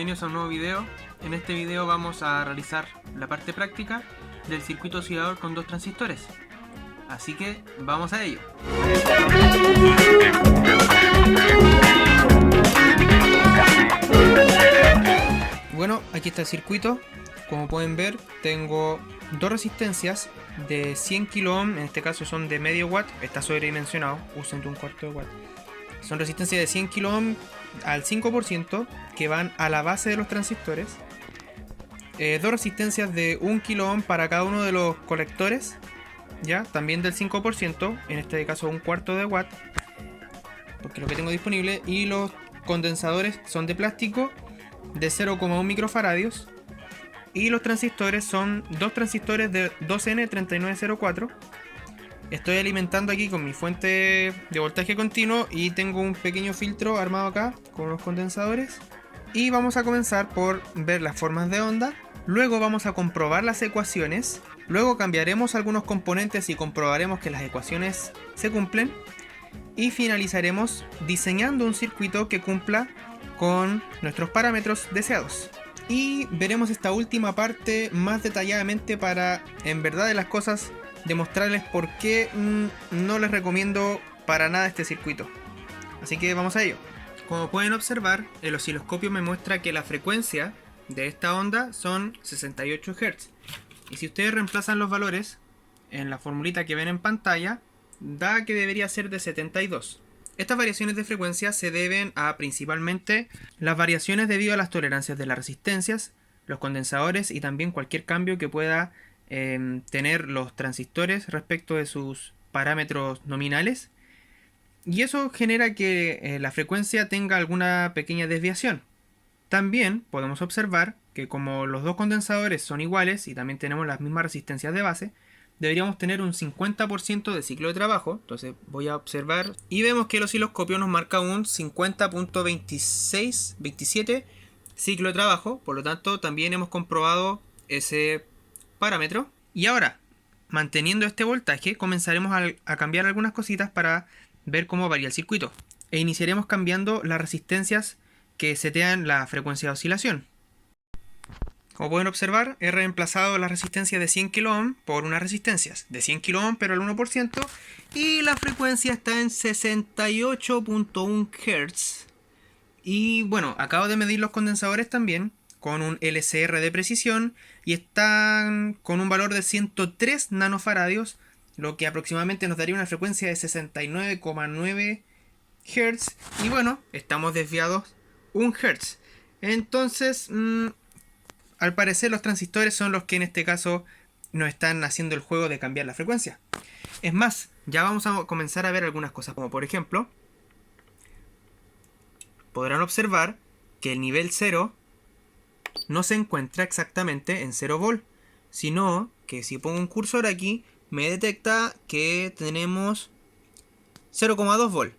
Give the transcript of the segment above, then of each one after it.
bienvenidos a un nuevo video. En este video vamos a realizar la parte práctica del circuito oscilador con dos transistores. Así que vamos a ello. Bueno, aquí está el circuito. Como pueden ver, tengo dos resistencias de 100 kΩ, en este caso son de medio watt, está sobredimensionado, usen de un cuarto de watt. Son resistencias de 100 kΩ al 5% que van a la base de los transistores. Dos resistencias de 1 kΩ para cada uno de los colectores, ya, también del 5%, en este caso un cuarto de watt, porque es lo que tengo disponible. Y los condensadores son de plástico de 0,1 microfaradios. Y los transistores son dos transistores de 2N3904. Estoy alimentando aquí con mi fuente de voltaje continuo y tengo un pequeño filtro armado acá con los condensadores. Y vamos a comenzar por ver las formas de onda. Luego vamos a comprobar las ecuaciones. Luego cambiaremos algunos componentes y comprobaremos que las ecuaciones se cumplen. Y finalizaremos diseñando un circuito que cumpla con nuestros parámetros deseados. Y veremos esta última parte más detalladamente para, en verdad de las cosas, demostrarles por qué no les recomiendo para nada este circuito. Así que vamos a ello. Como pueden observar, el osciloscopio me muestra que la frecuencia de esta onda son 68 Hz. Y si ustedes reemplazan los valores en la formulita que ven en pantalla, da que debería ser de 72. Estas variaciones de frecuencia se deben a principalmente las variaciones debido a las tolerancias de las resistencias, los condensadores y también cualquier cambio que pueda tener los transistores respecto de sus parámetros nominales. Y eso genera que la frecuencia tenga alguna pequeña desviación. También podemos observar que como los dos condensadores son iguales y también tenemos las mismas resistencias de base, deberíamos tener un 50% de ciclo de trabajo. Entonces voy a observar y vemos que el osciloscopio nos marca un 50.2627 ciclo de trabajo. Por lo tanto, también hemos comprobado ese parámetro. Y ahora, manteniendo este voltaje, comenzaremos a cambiar algunas cositas para ver cómo varía el circuito. E iniciaremos cambiando las resistencias que setean la frecuencia de oscilación. Como pueden observar, he reemplazado la resistencia de 100 kΩ por unas resistencias de 100 kΩ pero al 1%, y la frecuencia está en 68.1 Hz. Y bueno, acabo de medir los condensadores también con un LCR de precisión y están con un valor de 103 nanofaradios, lo que aproximadamente nos daría una frecuencia de 69,9 Hz. Y bueno, estamos desviados 1 Hz. Entonces, al parecer los transistores son los que en este caso nos están haciendo el juego de cambiar la frecuencia. Es más, ya vamos a comenzar a ver algunas cosas, como por ejemplo, podrán observar que el nivel 0 no se encuentra exactamente en 0 volt, sino que si pongo un cursor aquí, me detecta que tenemos 0,2 volt.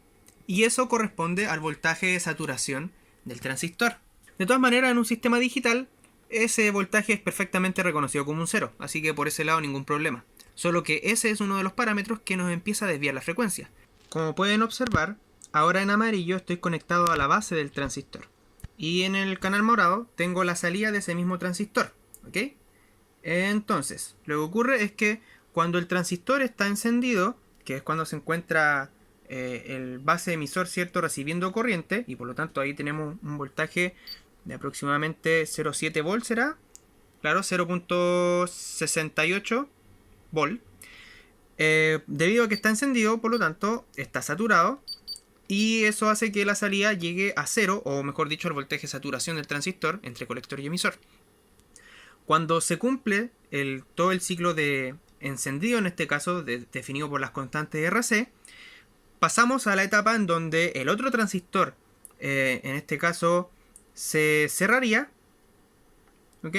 Y eso corresponde al voltaje de saturación del transistor. De todas maneras, en un sistema digital, ese voltaje es perfectamente reconocido como un 0, así que por ese lado ningún problema. Solo que ese es uno de los parámetros que nos empieza a desviar la frecuencia. Como pueden observar, ahora en amarillo estoy conectado a la base del transistor. Y en el canal morado tengo la salida de ese mismo transistor. ¿Ok? Entonces, lo que ocurre es que cuando el transistor está encendido, que es cuando se encuentra el base emisor, ¿cierto?, recibiendo corriente, y por lo tanto ahí tenemos un voltaje de aproximadamente 0,7 volts, será, claro, 0,68 volt. Debido a que está encendido, por lo tanto, está saturado. Y eso hace que la salida llegue a 0, o mejor dicho, el voltaje de saturación del transistor entre colector y emisor. Cuando se cumple todo el ciclo de encendido, en este caso definido por las constantes RC, pasamos a la etapa en donde el otro transistor, en este caso, se cerraría, ¿ok?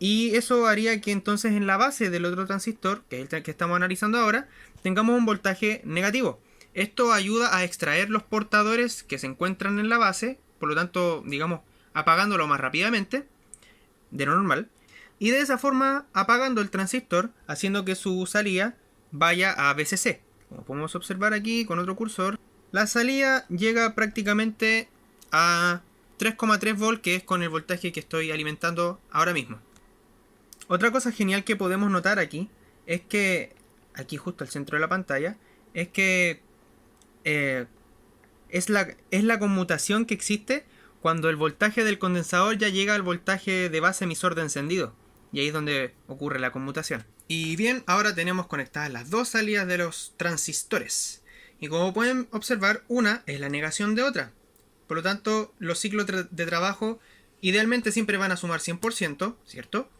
Y eso haría que entonces en la base del otro transistor, que es el que estamos analizando ahora, tengamos un voltaje negativo. Esto ayuda a extraer los portadores que se encuentran en la base, por lo tanto, digamos, apagándolo más rápidamente de lo normal. Y de esa forma apagando el transistor, haciendo que su salida vaya a VCC. Como podemos observar aquí con otro cursor, la salida llega prácticamente a 3,3 volt, que es con el voltaje que estoy alimentando ahora mismo. Otra cosa genial que podemos notar aquí es que, aquí justo al centro de la pantalla, es que es la conmutación que existe cuando el voltaje del condensador ya llega al voltaje de base emisor de encendido. Y ahí es donde ocurre la conmutación. Y bien, ahora tenemos conectadas las dos salidas de los transistores. Y como pueden observar, una es la negación de otra. Por lo tanto, los ciclos de trabajo idealmente siempre van a sumar 100%, ¿cierto?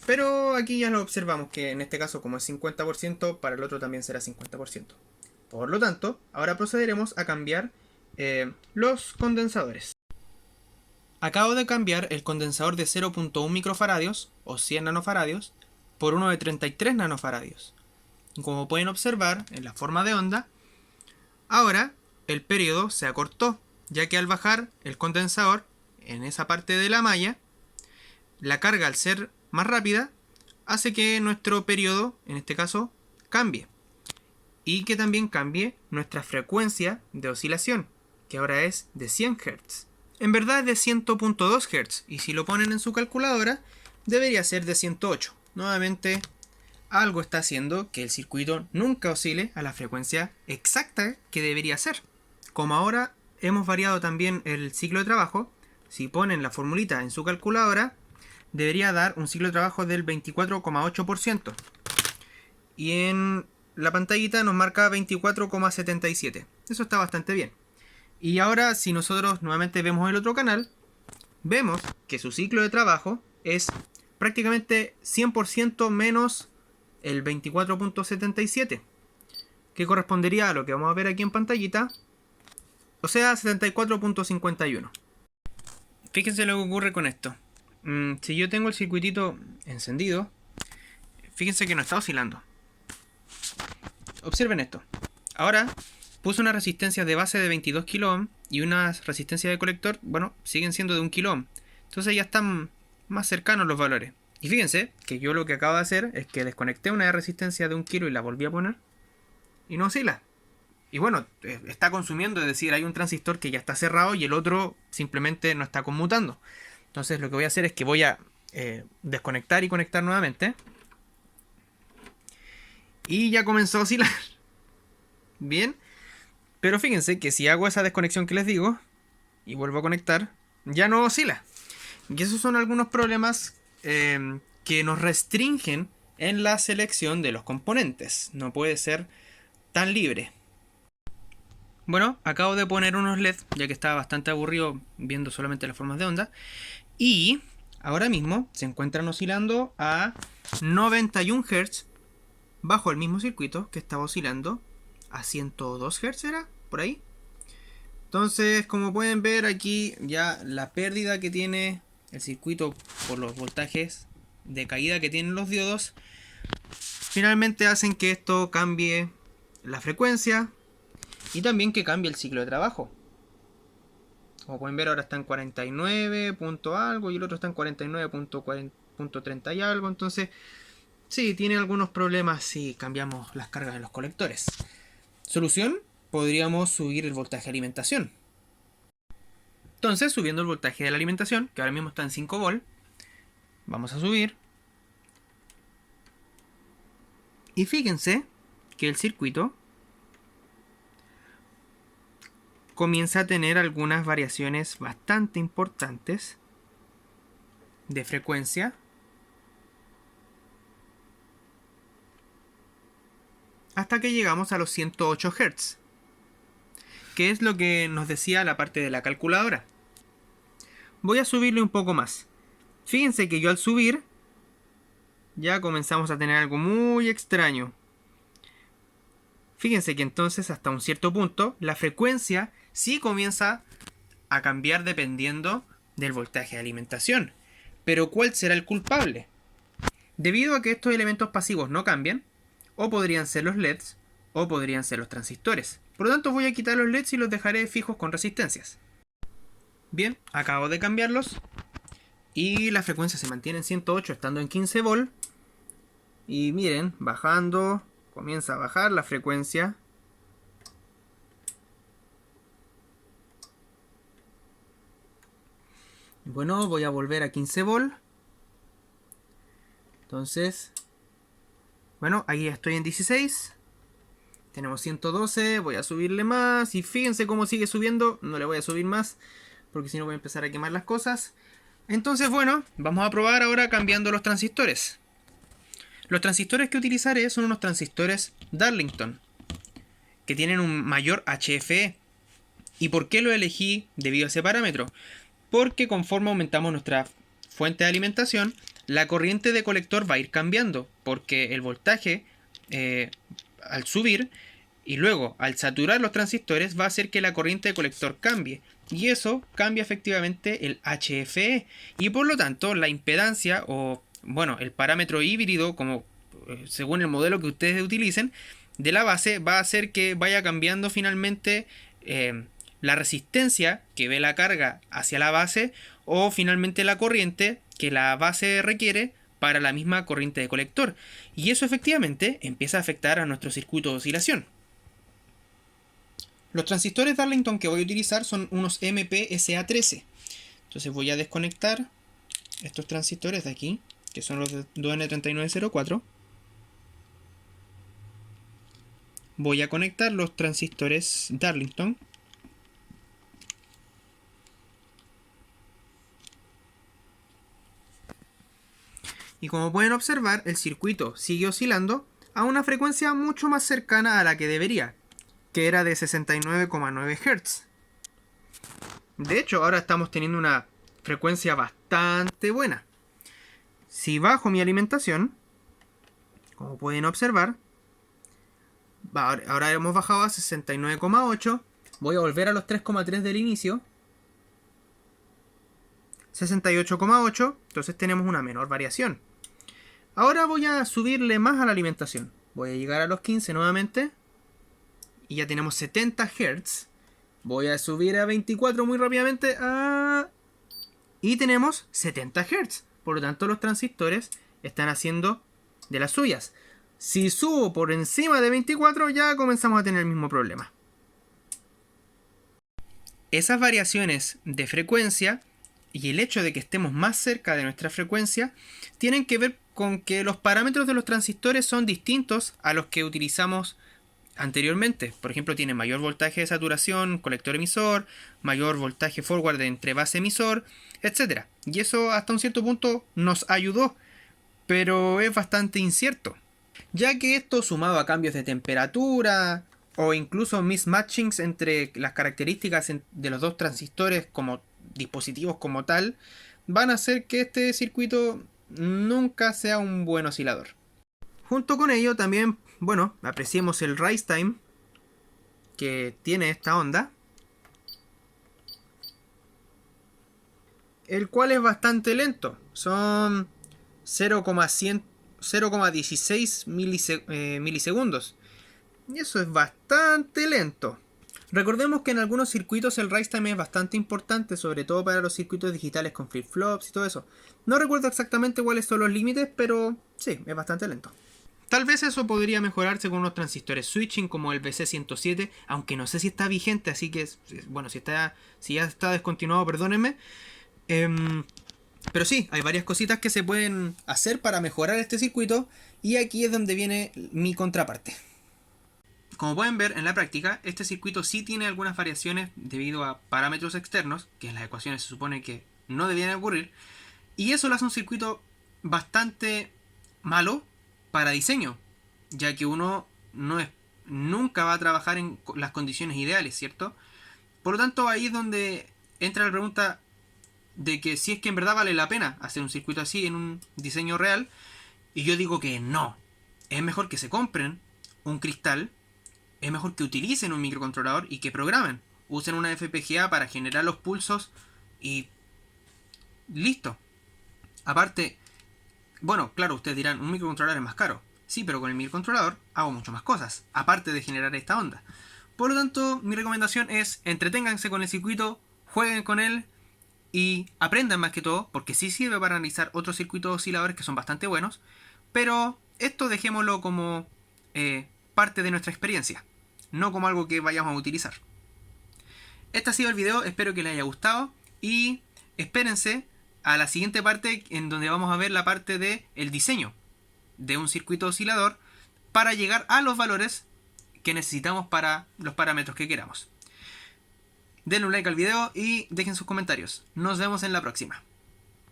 Pero aquí ya lo observamos que en este caso, como es 50%, para el otro también será 50%. Por lo tanto, ahora procederemos a cambiar los condensadores. Acabo de cambiar el condensador de 0.1 microfaradios o 100 nanofaradios por uno de 33 nanofaradios. Como pueden observar en la forma de onda, ahora el periodo se acortó, ya que al bajar el condensador en esa parte de la malla, la carga al ser más rápida hace que nuestro periodo, en este caso, cambie. Y que también cambie nuestra frecuencia de oscilación, que ahora es de 100 Hz. En verdad es de 100.2 Hz, y si lo ponen en su calculadora, debería ser de 108. Nuevamente, algo está haciendo que el circuito nunca oscile a la frecuencia exacta que debería ser. Como ahora hemos variado también el ciclo de trabajo, si ponen la formulita en su calculadora, debería dar un ciclo de trabajo del 24,8%. Y en la pantallita nos marca 24,77. Eso está bastante bien. Y ahora, si nosotros nuevamente vemos el otro canal, vemos que su ciclo de trabajo es prácticamente 100% menos el 24,77, que correspondería a lo que vamos a ver aquí en pantallita, o sea, 74,51. Fíjense lo que ocurre con esto. Si yo tengo el circuitito encendido, fíjense que no está oscilando. Observen esto. Ahora puse una resistencia de base de 22 kΩ y una resistencia de colector, bueno, siguen siendo de 1 kΩ. Entonces ya están más cercanos los valores. Y fíjense que yo lo que acabo de hacer es que desconecté una resistencia de 1 kilo y la volví a poner y no oscila. Y bueno, está consumiendo, es decir, hay un transistor que ya está cerrado y el otro simplemente no está conmutando. Entonces lo que voy a hacer es que voy a desconectar y conectar nuevamente. Y ya comenzó a oscilar. Bien. Pero fíjense que si hago esa desconexión que les digo y vuelvo a conectar, ya no oscila. Y esos son algunos problemas que nos restringen en la selección de los componentes. No puede ser tan libre. Bueno, acabo de poner unos LED, ya que estaba bastante aburrido viendo solamente las formas de onda. Y ahora mismo se encuentran oscilando a 91 Hz bajo el mismo circuito que estaba oscilando a 102 Hz, ¿era? Por ahí. Entonces, como pueden ver aquí, ya la pérdida que tiene el circuito por los voltajes de caída que tienen los diodos, finalmente hacen que esto cambie la frecuencia y también que cambie el ciclo de trabajo. Como pueden ver, ahora está en 49 punto algo y el otro está en 49.30 y algo. Entonces, sí, tiene algunos problemas si cambiamos las cargas de los colectores. Solución, podríamos subir el voltaje de alimentación. Entonces, subiendo el voltaje de la alimentación, que ahora mismo está en 5 volt, vamos a subir. Y fíjense que el circuito comienza a tener algunas variaciones bastante importantes de frecuencia, hasta que llegamos a los 108 Hz, que es lo que nos decía la parte de la calculadora. Voy a subirle un poco más. Fíjense que yo al subir ya comenzamos a tener algo muy extraño. Fíjense que entonces hasta un cierto punto la frecuencia sí comienza a cambiar dependiendo del voltaje de alimentación. Pero ¿cuál será el culpable? Debido a que estos elementos pasivos no cambian, o podrían ser los LEDs, o podrían ser los transistores. Por lo tanto voy a quitar los LEDs y los dejaré fijos con resistencias. Bien, acabo de cambiarlos. Y la frecuencia se mantiene en 108 estando en 15 volt. Y miren, bajando, comienza a bajar la frecuencia. Bueno, voy a volver a 15 volt. Entonces, bueno, aquí estoy en 16. Tenemos 112, voy a subirle más. Y fíjense cómo sigue subiendo. No le voy a subir más, porque si no voy a empezar a quemar las cosas. Entonces, bueno, vamos a probar ahora cambiando los transistores. Los transistores que utilizaré son unos transistores Darlington, que tienen un mayor HFE. ¿Y por qué lo elegí debido a ese parámetro? Porque conforme aumentamos nuestra fuente de alimentación, la corriente de colector va a ir cambiando, porque el voltaje al subir y luego al saturar los transistores va a hacer que la corriente de colector cambie, y eso cambia efectivamente el HFE, y por lo tanto la impedancia, o bueno, el parámetro híbrido, como según el modelo que ustedes utilicen, de la base va a hacer que vaya cambiando finalmente la resistencia que ve la carga hacia la base, o finalmente la corriente que la base requiere para la misma corriente de colector. Y eso efectivamente empieza a afectar a nuestro circuito de oscilación. Los transistores Darlington que voy a utilizar son unos MPSA13. Entonces voy a desconectar estos transistores de aquí, que son los de 2N3904. Voy a conectar los transistores Darlington. Y como pueden observar, el circuito sigue oscilando a una frecuencia mucho más cercana a la que debería, que era de 69,9 Hz. De hecho, ahora estamos teniendo una frecuencia bastante buena. Si bajo mi alimentación, como pueden observar, ahora hemos bajado a 69,8. Voy a volver a los 3,3 del inicio. 68,8. Entonces tenemos una menor variación. Ahora voy a subirle más a la alimentación. Voy a llegar a los 15 nuevamente. Y ya tenemos 70 Hz. Voy a subir a 24 muy rápidamente. Y tenemos 70 Hz. Por lo tanto, los transistores están haciendo de las suyas. Si subo por encima de 24, ya comenzamos a tener el mismo problema. Esas variaciones de frecuencia y el hecho de que estemos más cerca de nuestra frecuencia tienen que ver con que los parámetros de los transistores son distintos a los que utilizamos anteriormente. Por ejemplo, tiene mayor voltaje de saturación, colector emisor, mayor voltaje forward entre base emisor, etc. Y eso hasta un cierto punto nos ayudó, pero es bastante incierto, ya que esto, sumado a cambios de temperatura o incluso mismatchings entre las características de los dos transistores como dispositivos como tal, van a hacer que este circuito nunca sea un buen oscilador. Junto con ello también, bueno, apreciemos el rise time que tiene esta onda, el cual es bastante lento. Son 0,16 milisegundos. Y eso es bastante lento. Recordemos que en algunos circuitos el rise time es bastante importante, sobre todo para los circuitos digitales con flip-flops y todo eso. No recuerdo exactamente cuáles son los límites, pero sí, es bastante lento. Tal vez eso podría mejorarse con unos transistores switching como el BC107, aunque no sé si está vigente, así que, bueno, si ya está descontinuado, perdónenme. Pero sí, hay varias cositas que se pueden hacer para mejorar este circuito, y aquí es donde viene mi contraparte. Como pueden ver en la práctica, este circuito sí tiene algunas variaciones debido a parámetros externos, que en las ecuaciones se supone que no debían ocurrir, y eso lo hace un circuito bastante malo para diseño, ya que uno nunca va a trabajar en las condiciones ideales, ¿cierto? Por lo tanto, ahí es donde entra la pregunta de que si es que en verdad vale la pena hacer un circuito así en un diseño real, y yo digo que no. Es mejor que se compren un cristal, es mejor que utilicen un microcontrolador y que programen. Usen una FPGA para generar los pulsos y listo. Aparte, bueno, claro, ustedes dirán, un microcontrolador es más caro. Sí, pero con el microcontrolador hago mucho más cosas, aparte de generar esta onda. Por lo tanto, mi recomendación es entreténganse con el circuito, jueguen con él y aprendan más que todo, porque sí sirve para analizar otros circuitos osciladores que son bastante buenos, pero esto dejémoslo como parte de nuestra experiencia, no como algo que vayamos a utilizar. Este ha sido el video, espero que les haya gustado y espérense a la siguiente parte en donde vamos a ver la parte de el diseño de un circuito oscilador para llegar a los valores que necesitamos para los parámetros que queramos. Denle un like al video y dejen sus comentarios. Nos vemos en la próxima.